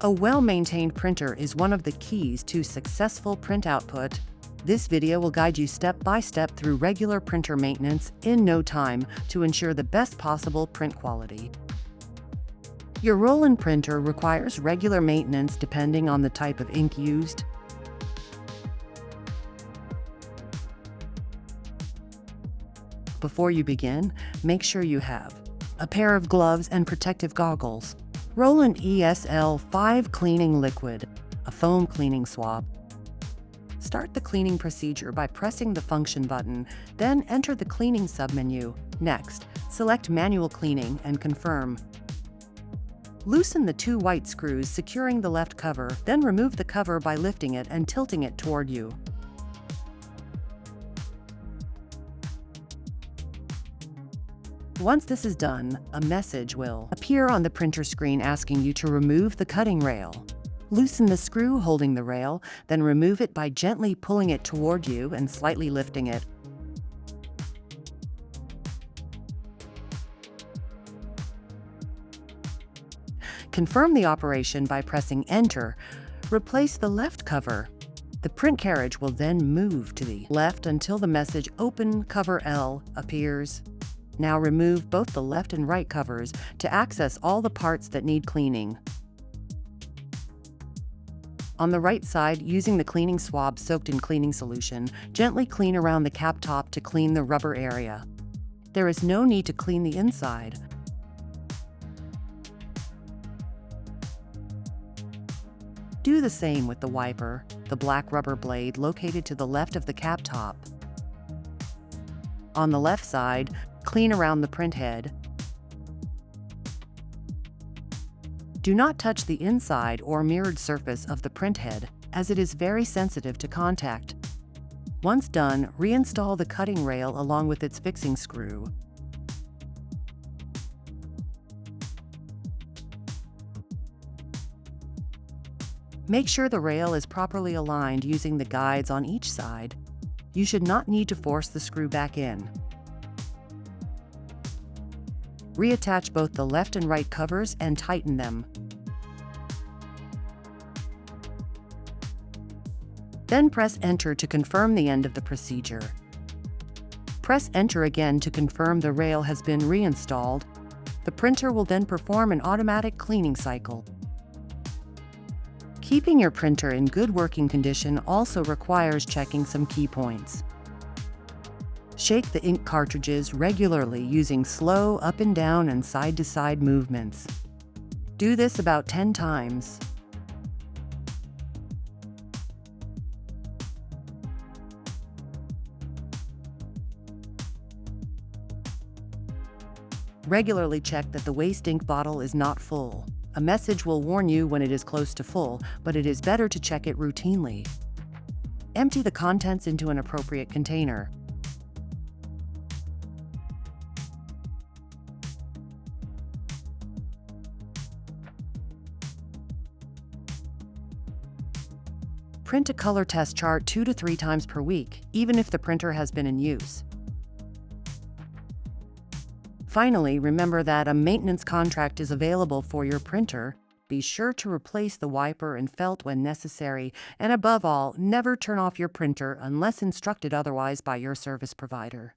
A well-maintained printer is one of the keys to successful print output. This video will guide you step by step through regular printer maintenance in no time to ensure the best possible print quality. Your Roland printer requires regular maintenance depending on the type of ink used. Before you begin, make sure you have a pair of gloves and protective goggles, Roland ESL5 cleaning liquid, a foam cleaning swab. Start the cleaning procedure by pressing the function button, then enter the cleaning submenu. Next, select manual cleaning and confirm. Loosen the 2 white screws securing the left cover, then remove the cover by lifting it and tilting it toward you. Once this is done, a message will appear on the printer screen asking you to remove the cutting rail. Loosen the screw holding the rail, then remove it by gently pulling it toward you and slightly lifting it. Confirm the operation by pressing Enter. Replace the left cover. The print carriage will then move to the left until the message Open Cover L appears. Now remove both the left and right covers to access all the parts that need cleaning. On the right side, using the cleaning swab soaked in cleaning solution, gently clean around the cap top to clean the rubber area. There is no need to clean the inside. Do the same with the wiper, the black rubber blade located to the left of the cap top. On the left side, clean around the print head. Do not touch the inside or mirrored surface of the print head, as it is very sensitive to contact. Once done, reinstall the cutting rail along with its fixing screw. Make sure the rail is properly aligned using the guides on each side. You should not need to force the screw back in. Reattach both the left and right covers and tighten them. Then press Enter to confirm the end of the procedure. Press Enter again to confirm the rail has been reinstalled. The printer will then perform an automatic cleaning cycle. Keeping your printer in good working condition also requires checking some key points. Shake the ink cartridges regularly using slow up and down and side-to-side movements. Do this about 10 times. Regularly check that the waste ink bottle is not full. A message will warn you when it is close to full, but it is better to check it routinely. Empty the contents into an appropriate container. Print a color test chart 2 to 3 times per week, even if the printer has been in use. Finally, remember that a maintenance contract is available for your printer. Be sure to replace the wiper and felt when necessary, and above all, never turn off your printer unless instructed otherwise by your service provider.